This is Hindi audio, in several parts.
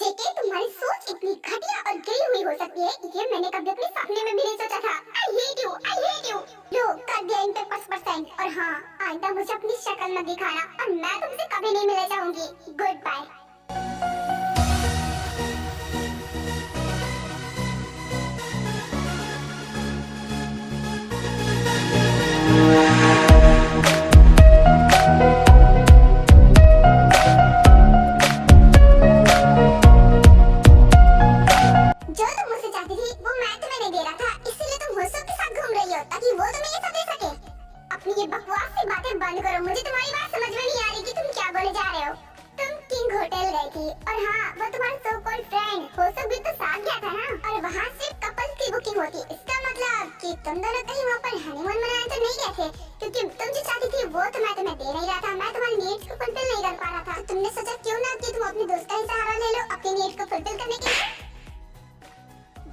जेके, तुम्हारी सोच इतनी घटिया और गिरी हुई हो सकती है, ये मैंने कभी अपने सपने में भी नहीं सोचा था। I hate you, I hate you। लो, कर दिया इन पे +%। और हाँ, आइंदा मुझे अपनी शक्ल मत दिखाना और मैं तुमसे कभी नहीं मिलना चाहूंगी। Goodbye. ये बकवास सी बातें बंद करो। मुझे तुम्हारी बात समझ में नहीं आ रही कि तुम क्या बोले जा रहे हो। तुम किंग होटल गई थी और हाँ, वो तुम्हारा सो कॉल्ड फ्रेंड होसो भी तो साथ गया था ना, और वहाँ सिर्फ कपल्स की बुकिंग होती। इसका मतलब कि तुम दोनों कहीं वहाँ पर हनीमून मनाने तो नहीं गए थे, क्योंकि तुम जो चाहती थी वो तो मैं तुम्हें दे नहीं रहा था। मैं तुम्हारी नीड्स को फुलफिल नहीं कर पा रहा था, तो तुमने सोचा क्यों ना कि तुम अपने दोस्त का ही सहारा ले लो अपनी नीड्स को फुलफिल करने के लिए।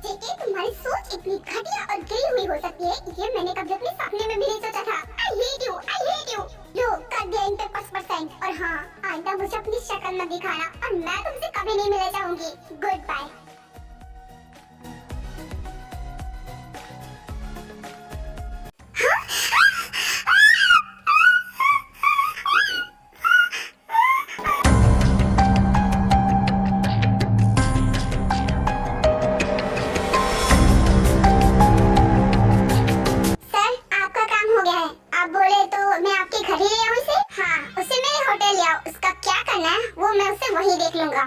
जेके, तुम्हारी सोच इतनी घटिया और गिरी हुई हो सकती है, ये मैंने कभी अपने सपने में भी नहीं सोचा था। I hate you, I hate you। लो, कर दिया इन पे +%। और हाँ, आइंदा मुझे अपनी शक्ल मत दिखाना और मैं तुमसे कभी नहीं मिलना चाहूंगी। Goodbye. वही देख लूंगा।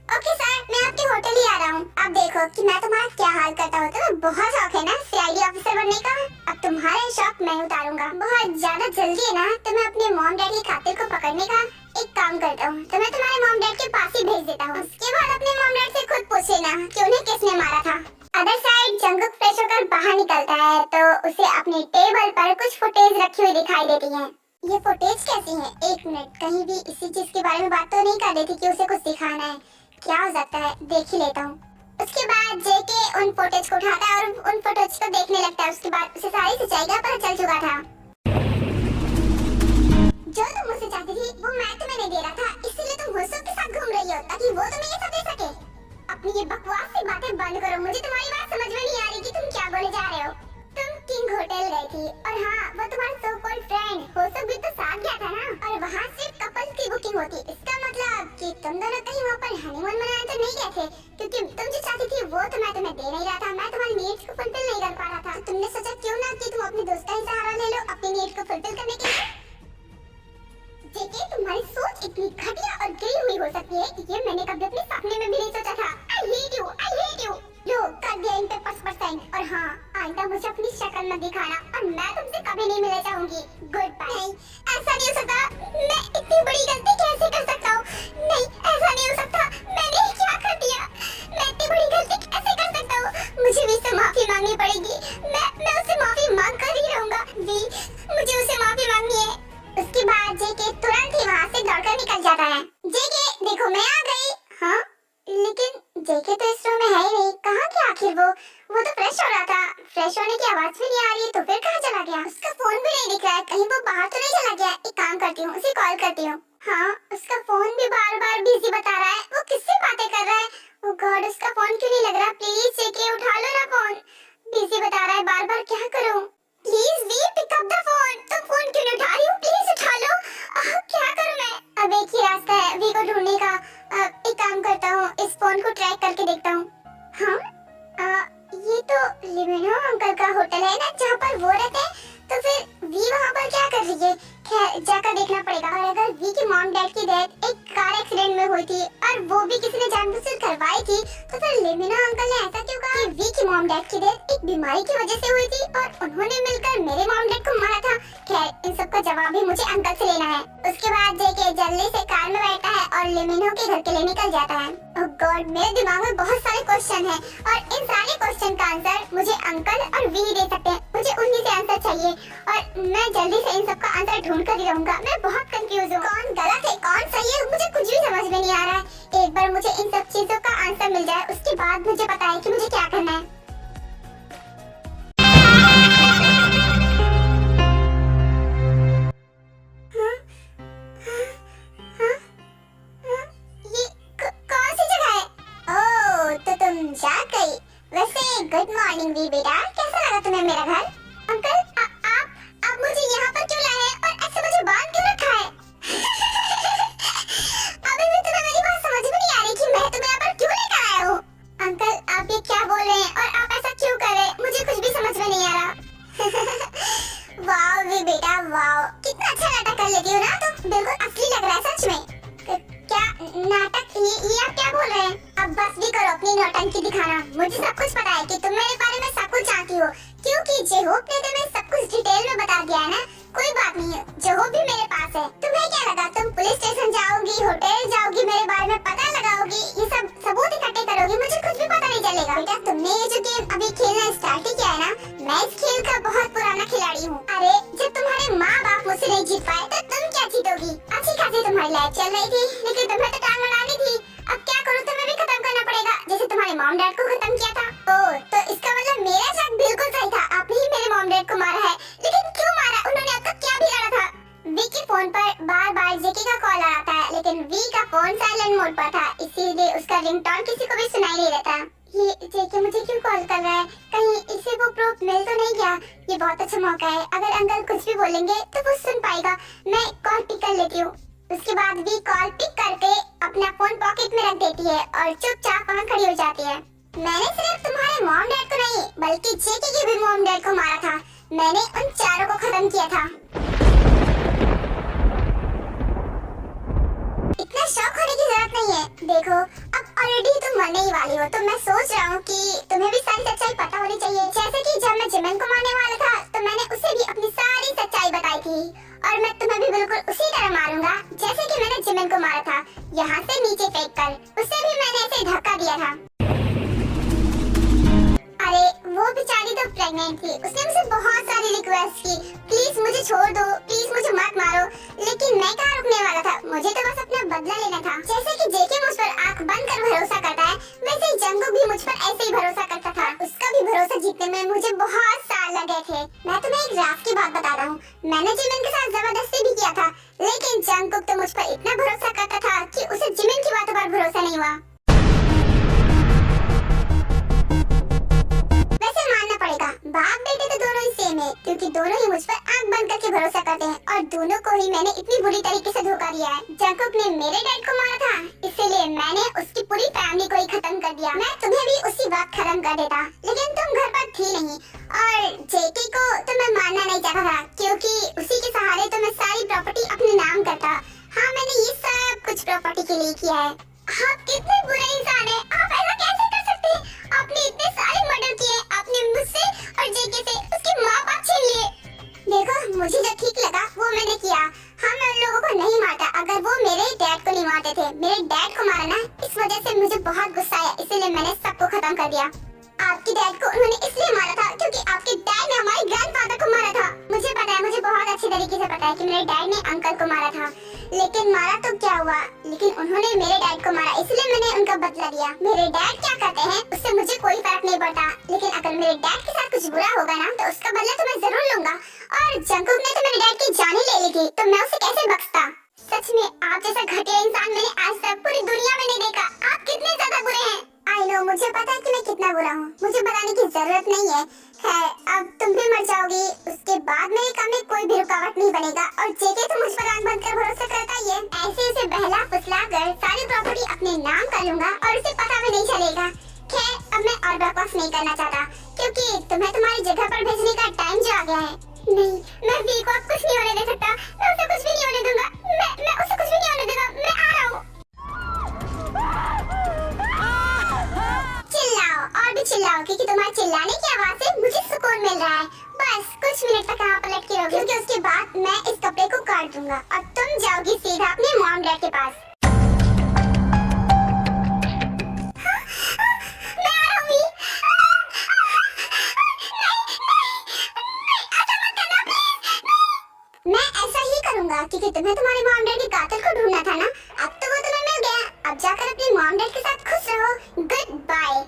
ओके सर, मैं आपके होटल ही आ रहा हूँ। अब देखो कि मैं तुम्हारा क्या हाल करता हूँ। तुम्हें बहुत शौक है ना सीआईडी ऑफिसर बनने का, अब तुम्हारे शौक मैं उतारूंगा। बहुत ज्यादा जल्दी है ना, तो मैं अपने मॉम डैड की कातिल को पकड़ने का एक काम करता हूँ। तो मैं तुम्हारे मॉम डैड के पास ही भेज देता हूँ। उसके बाद अपने मॉम डैड से खुद पूछ लेना कि उन्हें किसने मारा था। अदर साइड जंगुक फ्रेश होकर बाहर निकलता है तो उसे अपने टेबल पर कुछ फुटेज रखी हुई दिखाई देती है। ये फुटेज कैसी है? एक मिनट, कहीं भी इसी चीज के बारे में बात तो नहीं कर रही थी कि उसे कुछ दिखाना है। क्या हो सकता है, देख ही लेता हूँ। उसके बाद जेके उन फुटेज को उठाता है और उन फुटेज को देखने लगता है। उसके बाद उसे सारी सच्चाई का पता चल चुका था। जो तुम मुझसे चाहती थी वो मैं तुम्हें नहीं दे रहा था, इसीलिए तुम होसो के साथ घूम रही हो ताकि वो तुम्हें ये सब दे सके। अपनी ये बकवास सी बातें बंद करो। मुझे तुम्हारी बात समझ में नहीं आ रही कि तुम क्या बोले जा रहे हो। तुम किंग होटल गई थी और हाँ, वो तुम्हारा सो कॉल्ड फ्रेंड होसो भी तो साथ गया था ना, और वहाँ सिर्फ कपल्स की बुकिंग होती। इसका मतलब कि तुम दोनों कहीं वहाँ पर हनीमून मनाने तो नहीं गए थे, क्योंकि तुम जो चाहती थी वो तो मैं तुम्हें दे नहीं रहा था। मैं तुम्हारी नीड्स को फुलफिल नहीं कर पा रहा था, तो तुमने सोचा क्यों ना कि तुम अपने दोस्त का ही सहारा ले लो अपनी नीड्स को फुलफिल करने के लिए। जेके, तुम्हारी सोच इतनी घटिया और गिरी हुई हो सकती है, ये मैंने कभी अपने सपने में भी नहीं सोचा था। I hate you, I hate you। लो, कर दिया इन पे +%। और हाँ, आइंदा मुझे अपनी शक्ल मत दिखाना और मैं तुमसे कभी नहीं मिलना चाहूंगी। Goodbye. नहीं, ऐसा नहीं हो सकता। मैं इतनी बड़ी गलती कैसे कर सकता हूँ? नहीं, ऐसा नहीं हो सकता। मैंने क्या कर दिया? मैं इतनी बड़ी गलती कैसे कर सकता हूँ? मुझे भी उससे माफी मांगनी पड़ेगी। मैं उससे माफी मांग कर ही रहूंगा। भी, मुझे उससे माफी मांगनी है। उसके बाद जेके तुरंत ही वहाँ से दौड़कर निकल जाता है। जेके, देखो मैं आ गई। हाँ, लेकिन जेके तो इस रूम में है ही नहीं। कहाँ गया आखिर वो तो फ्रेश हो रहा था। फ्रेश होने की आवाज भी नहीं आ रही है, तो फिर कहाँ चला गया? उसका फोन भी नहीं दिख रहा है, कहीं वो बाहर तो नहीं चला गया? एक काम करती हूँ, उसे कॉल करती हूँ। हाँ, उसका फोन भी बार बार बिजी बता रहा है। वो किससे बातें कर रहा है? ओह गॉड, उसका फोन क्यों नहीं लग रहा? प्लीज जेके उठा लो ना फोन। बिजी बता रहा है बार बार, क्या करूँ? प्लीज वी, पिक अप द फोन। तुम फोन क्यों नहीं उठा रही हो? प्लीज उठा लो। क्या करूं मैं? अब एक ही रास्ता है वी को ढूंढने का। एक काम करता हूँ, इस फोन को ट्रैक करके देखता हूँ। हाँ, ये तो लिमिनो अंकल का होटल है ना, जहाँ पर वो रहते हैं। तो फिर वी वहाँ पर क्या कर रही है? खैर, जाकर देखना पड़ेगा। और अगर वी की मॉम डैड की डेथ एक कार एक्सीडेंट में हुई थी और वो भी किसी ने जानबूझकर करवाई थी, तो फिर लिमिनो अंकल ने ऐसा क्यों कहा कि वी की मॉम डैड की डेथ एक बीमारी की वजह से हुई थी और उन्होंने मिलकर मेरे मॉम डैड को मारा था? खैर, इन सब का जवाब भी मुझे अंकल से लेना है। उसके बाद जेके जल्दी से कार में बैठता है और लिमिनो के घर के लिए निकल जाता है। ओह गॉड, मेरे दिमाग में बहुत सारे क्वेश्चन हैं और इन सारे क्वेश्चन का आंसर मुझे अंकल और वी दे सकते हैं। मुझे उन्हीं से आंसर चाहिए और मैं जल्दी से इन सब का आंसर ढूंढ कर ही रहूंगा। मैं बहुत कंफ्यूज हूँ, कौन गलत है कौन सही है, मुझे कुछ भी समझ में नहीं आ रहा है। एक बार मुझे इन सब चीजों का आंसर मिल जाए, उसके बाद मुझे पता है कि मुझे क्या करना है। कौन सी जगह है? मॉर्निंग वी बेटा, कैसा लगा तुम्हें मेरा घर? अंकल आप मुझे यहाँ पर क्यों लाए हैं और ऐसे मुझे बांध क्यों रखा है? अभी भी तुम्हें मेरी बात समझ में नहीं आ रही कि मैं तुम्हें यहाँ पर क्यों लेकर आया हूँ? अंकल आप ये क्या बोल रहे हैं और आप ऐसा क्यों कर रहे हैं? मुझे कुछ भी समझ में नहीं आ रहा। वाह वी बेटा वाह, कितना अच्छा नाटक कर लेती हो ना तुम, बिल्कुल असली लग रहा है सच में। क्या नाटक? ये आप क्या बोल रहे हैं? अब बस भी करो अपनी नौटंकी दिखाना। मुझे सब कुछ पता है कि तुम मेरे बारे में सब कुछ जानती हो, क्योंकि जेहोप ने तुम्हें सब कुछ डिटेल में बता दिया है ना। कोई बात नहीं है, जेहोप भी मेरे पास है। तुम्हें क्या लगा तुम पुलिस स्टेशन जाओगी, होटल जाओगी, मेरे बारे में पता लगाओगी, ये सब सबूत इकट्ठे करोगी, मुझे कुछ भी पता नहीं चलेगा। बेटा तुमने ये जो गेम अभी खेलना स्टार्ट किया है ना, मैं इस खेल का बहुत पुराना खिलाड़ी हूँ। अरे जब तुम्हारे माँ बाप मुझसे नहीं जीत पाए तो तुम क्या जीतोगी? अच्छी खासी तुम्हारी लाइफ चल रही थी, लेकिन तुम्हें तो टांग अड़ानी थी। अब क्या करूँ, तुम्हें भी खत्म करना पड़ेगा, जैसे तुम्हारे मॉम डैड को खत्म किया था। ओह तो इसका मतलब मेरा शक बिल्कुल सही था, आपने ही मेरे मॉम डैड को मारा है। लेकिन क्यों मारा? उन्होंने आपका क्या बिगाड़ा था? वी के फोन पर बार बार जेके का कॉल आ रहा था, लेकिन वी का फोन साइलेंट मोड पर था, इसीलिए उसका रिंगटोन किसी को भी सुनाई नहीं देता। ये जेके मुझे क्यों कॉल कर रहा है? कहीं इसे वो प्रूफ मिल तो नहीं गया? ये बहुत अच्छा मौका है, अगर अंकल कुछ भी बोलेंगे तो वो सुन पाएगा। मैं कॉल पिक कर लेती हूँ। उसके बाद भी कॉल पिक करके अपना फोन पॉकेट में रख देती है और चुपचाप वहाँ खड़ी हो जाती है। मैंने सिर्फ तुम्हारे मॉम डैड को नहीं, बल्कि जेके के भी मॉम डैड को मारा था। मैंने उन चारों को खत्म किया था। इतना शौक होने की जरूरत नहीं है। देखो अब ऑलरेडी तुम मरने ही वाली हो, तो मैं सोच रहा हूँ कि तुम्हें भी सारी सच्चाई पता होनी चाहिए। जैसे कि जब मैं जिमिन को मारने वाला था तो मैंने उसे भी अपनी सारी सच्चाई बताई थी, और मैं तुम्हें भी बिल्कुल उसी तरह मारूंगा जैसे कि मैंने जिमिन को मारा था, यहाँ से नीचे फेंक कर। उसे भी मैंने ऐसे धक्का दिया था। अरे वो बेचारी तो प्रेग्नेंट थी, उसने मुझे बहुत सारी रिक्वेस्ट की, प्लीज मुझे छोड़ दो, प्लीज मुझे मत मारो, लेकिन मैं कहाँ रुकने वाला था। मुझे तो बस अपना बदला लेना था। जैसे कि जेके मुझ पर आंख बंद कर भरोसा करता है, वैसे ही जंगकुक भी मुझ पर ऐसे ही भरोसा करता था। उसका भी भरोसा जीतने में मुझे बहुत साल लगे थे। मैं तुम्हें एक राज की बात बता रहा हूँ, मैंने जिमिन के साथ जबरदस्ती भी किया था, लेकिन जंगकुक तो मुझ पर इतना भरोसा करता था कि उसे जिमिन की बातों पर भरोसा नहीं हुआ। बाप बेटे तो दोनों ही सेम है, क्योंकि दोनों ही मुझ पर आंख बंद करके भरोसा करते हैं, और दोनों को ही मैंने इतनी बुरी तरीके से धोखा दिया है। जंगकुक ने मेरे डैड को मारा था, इसीलिए मैंने उसकी पूरी फैमिली को ही खत्म कर दिया। मैं तुम्हें भी उसी वक्त खत्म कर देता, लेकिन तुम घर पर थी नहीं, और जेके को तो मैं मारना नहीं चाहता था, क्योंकि उसी के सहारे तो मैं सारी प्रॉपर्टी अपने नाम करता। हाँ मैंने ये सब कुछ प्रॉपर्टी के लिए किया है। आप कितने बुरे इंसान हैं, आप ऐसा कैसे कर सकते हैं? आपने इतने सारे मर्डर किए, आपने मुझसे और जेके से उसके माँ बाप छीन लिए। देखो मुझे जो ठीक लगा वो मैंने किया। हाँ मैं उन लोगों को नहीं मारता अगर वो मेरे डैड को नहीं मारते थे। मेरे डैड को मारा ना, इस वजह से मुझे बहुत गुस्सा आया, इसीलिए मैंने सबको खत्म कर दिया। आपके डैड को उन्होंने इसलिए मारा था क्योंकि आपके डैड ने हमारे ग्रैंडफादर को मारा था। मुझे पता है, मुझे बहुत अच्छी तरीके से पता है कि मेरे डैड ने अंकल को मारा था, लेकिन मारा तो क्या हुआ, लेकिन उन्होंने मेरे डैड को मारा, इसलिए मैंने उनका बदला लिया। मेरे डैड क्या करते हैं उससे मुझे कोई फर्क नहीं पड़ता, लेकिन अगर मेरे डैड के साथ कुछ बुरा होगा ना तो उसका बदला तो मैं जरूर लूंगा। और जंगकुक ने तो मेरे डैड की जान ही ले ली थी, तो मैं उसे कैसे बख्शता। सच में आप जैसा घटिया इंसान मैंने आज तक पूरी दुनिया में नहीं देखा। आप कितने ज्यादा बुरे हैं। आई नो, मुझे पता है कि मैं कितना बुरा हूँ, मुझे बताने की जरूरत नहीं है। खैर अब तुम भी मर जाओगी, उसके बाद मेरे काम में कोई भी रुकावट नहीं बनेगा, और जेके तो मुझ पर आंख बंद कर भरोसा करता ही है। ऐसे उसे बहला फुसला कर सारी प्रॉपर्टी अपने नाम कर लूंगा और उसे पता भी नहीं चलेगा। खैर अब मैं और बकवास नहीं करना चाहता, क्योंकि तुम्हें तुम्हारी जगह पर भेजने का टाइम जो आ गया है। नहीं, मैं वी को अब कुछ नहीं होने दे सकता, मैं उसे कुछ भी नहीं होने दूंगा, मैं उसे कुछ भी नहीं होने दूंगा। मैं आ रहा हूँ। चिल्लाओ और भी चिल्लाओ, क्योंकि तुम्हारे चिल्लाने की आवाज से मुझे सुकून मिल रहा है। बस कुछ मिनट तक यहाँ पर लटके रहोगे, क्योंकि उसके बाद मैं इस कपड़े को काट दूंगा और तुम जाओगी सीधा अपने मॉम डैड के पास। क्योंकि तुम्हें तुम्हारे मॉम डैड के कातिल को ढूंढना था ना, अब तो वो तुम्हें मिल गया। अब जाकर अपने मॉम डैड के साथ खुश रहो। Goodbye.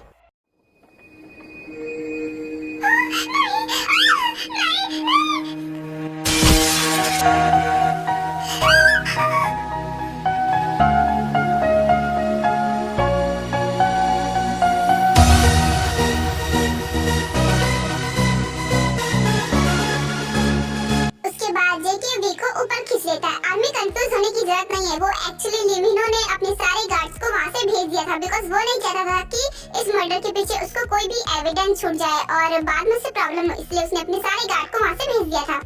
भेज दिया था बिकॉज वो नहीं चाहता था कि इस मर्डर के पीछे उसको कोई भी एविडेंस छूट जाए और बाद में उसे प्रॉब्लम हो, इसलिए उसने अपने सारे गार्ड को वहाँ से भेज दिया था।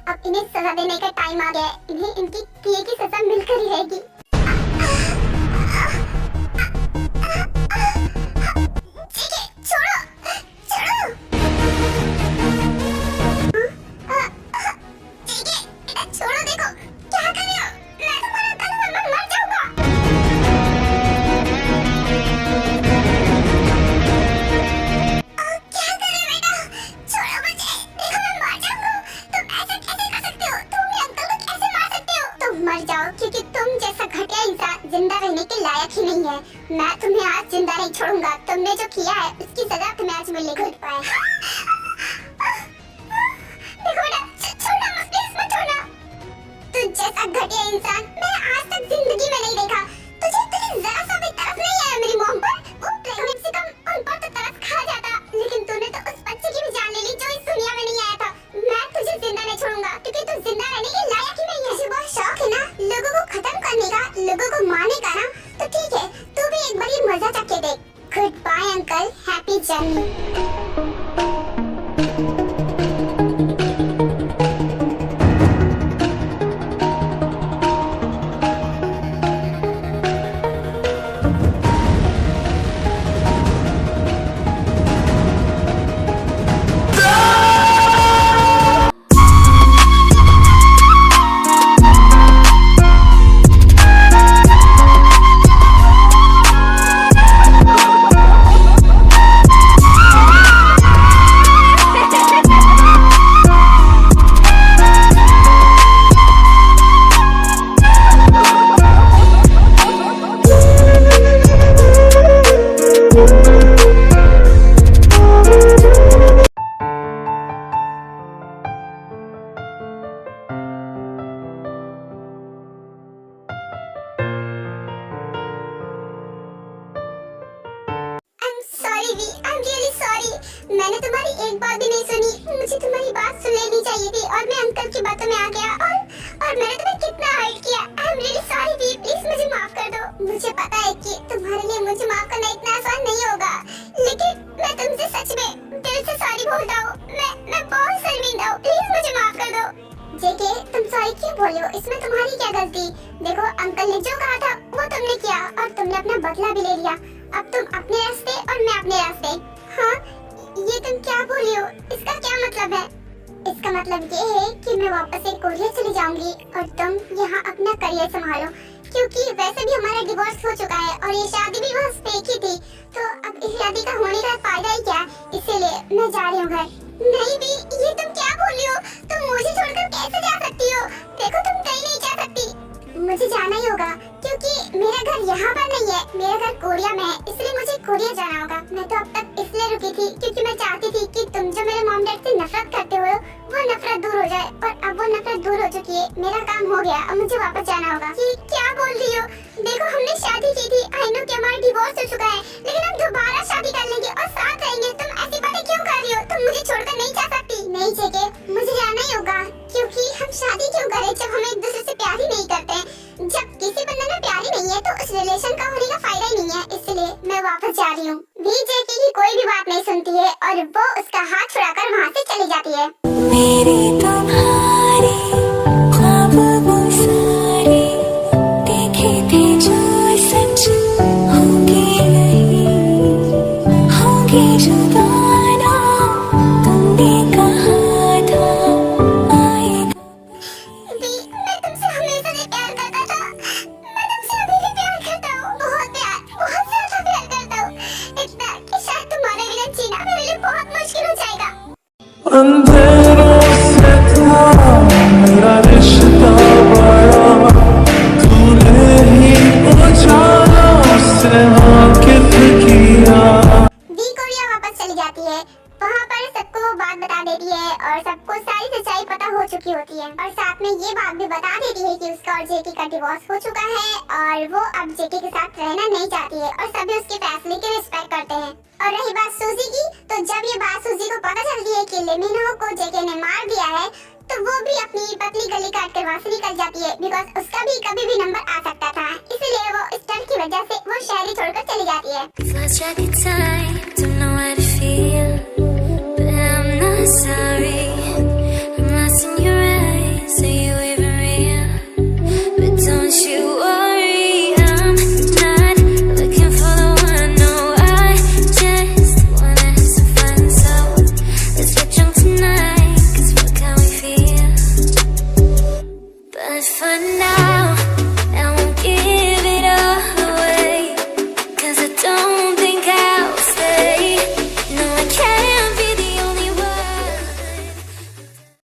अब इन्हें सजा देने का टाइम आ गया है। इन्हें इनकी किए की सजा मिलकर ही रहेगी। ठीक है, छोड़ो, छोड़ो। ठीक है, बेटा छोड़ो, देखो क्या कर रहे हो? मैं तुम्हारा कल मर जाऊंगा। क्या कर रहे हो बेटा? छोड़ो मुझे, देखो मैं मर जाऊंगा। तुम ऐसे कैसे कर सकते हो? तुम मेरे अंकल को कैसे मार सकते हो? तुम मर जाओ क्योंकि तुम जैसा घटिया इंसान जिंदा रहने के लायक ही नहीं है। मैं तुम्हें आज जिंदा नहीं छोड़ूंगा। तुमने जो किया है उसकी सजा तुम्हें आज मिलेगी। देखो बेटा, छोड़ना मत, प्लीज मत छोड़ना। तू जैसा घटिया इंसान मैं आज तक जिंदगी में नहीं देखा। तुझे तेरी जरा सा भी तरस नहीं आया मेरी मॉम पर? वो कम से कम उन पर तो तरस खा जाता। लेकिन तूने तो उस बच्चे की भी जान ले ली जो इस दुनिया में नहीं आया था। मैं तुझे जिंदा नहीं छोड़ूंगा क्योंकि तू जिंदा रहने के लायक ही नहीं है। तुझे बहुत शौक है ना लोगों को खत्म करने का, लोगों को मारने का ना, तो ठीक है तू भी एक बार ये मजा चख के देख। Goodbye uncle, happy journey. मैंने तुम्हारी एक बात भी नहीं सुनी। मुझे तुम्हारी बात सुन लेनी चाहिए थी और मैं अंकल की बातों में आ गया और मैंने तुम्हें कितना हर्ट किया। I am really sorry the, please मुझे माफ कर दो। मुझे पता है कि तुम्हारे लिए मुझे माफ करना इतना आसान नहीं होगा, लेकिन मैं तुमसे सच में दिल से सॉरी बोलता हूँ। मैं बहुत शर्मिंदा हूँ, प्लीज मुझे माफ कर दो। जेके, तुम सॉरी क्यों बोल रहे हो? इसमें तुम्हारी क्या गलती? देखो अंकल ने जो कहा था वो तुमने किया और तुमने अपना बदला भी ले लिया। अब तुम अपने रास्ते और मैं अपने रास्ते। हाँ, ये तुम क्या बोल रही हो? इसका क्या मतलब है? इसका मतलब ये है कि मैं वापस से कोरिया चली जाऊंगी और तुम यहाँ अपना करियर संभालो, क्योंकि वैसे भी हमारा डिवोर्स हो चुका है और ये शादी भी बस फेक ही थी। तो अब इस शादी का होने का फायदा ही क्या? इसीलिए मैं जा रही हूँ घर। नहीं भी, ये तुम क्या बोल रही हो? तुम मुझे छोड़कर कैसे जा सकती हो? देखो तुम कहीं नहीं जा सकती। मुझे जाना ही होगा क्योंकि मेरा घर यहाँ पर नहीं है, मेरा घर कोरिया में है, इसलिए मुझे कोरिया जाना होगा। मैं तो अब तक इसलिए रुकी थी क्योंकि मैं चाहती थी कि तुम जो मेरे मॉम डैड से नफरत करते हो वो नफरत दूर हो जाए, और अब वो नफरत दूर हो चुकी है। मेरा काम हो गया, अब मुझे वापस जाना होगा। ये क्या बोल रही हो? देखो हमने शादी की थी, आई नो कि हमारा डिवोर्स हो चुका है, लेकिन हम दोबारा शादी कर लेंगे और साथ रहेंगे। तुम ऐसी बातें क्यों कर रही हो? तुम मुझे छोड़कर नहीं जा सकती। नहीं जेके, मुझे जाना ही होगा क्योंकि हम शादी क्यों करें जब हम एक दूसरे से प्यार ही नहीं करते। जब किसी बंदे में प्यार ही नहीं है तो उस रिलेशन का होने का फायदा ही नहीं है। इसलिए मैं वापस जा रही हूँ। भी जेके की कोई भी बात नहीं सुनती है और वो उसका हाथ छुड़ाकर वहाँ से चली जाती है। मेरे तुम्हारे ख्वाब वो सारे देखे थे जो सच होंगे नहीं, होंगे जुदाना तुमने कहा था आएगा। मैं तुमसे हमेशा से प्यार करता था। मैं तुमसे अभी भी प्यार करता हूँ, बहुत प्यार, बहुत ज्यादा प्यार करता हूँ। इतना कि शायद तुम्हारे बिना जीना मेरे लिए अंधेरों से था मेरा रिश्ता बड़ा, तूने ही उजालों से वाकिफ किया। दी कोरिया वापस चली जाती है। वहाँ पर सबको वो बात बता देती है और सबको सारी सच्चाई पता हो चुकी होती है और साथ में ये बात भी बता देती है कि उसका और जेके का डिवोर्स हो चुका है और वो अब जेके के साथ रहना नहीं चाहती है और सभी उसके फैसले की रिस्पेक्ट करते हैं। और रही बात सूजी की, तो जब ये बात सूजी को पता चलती है कि लेमिनो को जेके ने मार दिया है, तो वो भी अपनी पतली गली काट कर वहाँ से निकल जाती है बिकॉज उसका भी कभी भी नंबर आ सकता था, इसलिए वो इस डर की वजह से वो शहर छोड़कर चली जाती है। Lost track of time, don't know how to feel.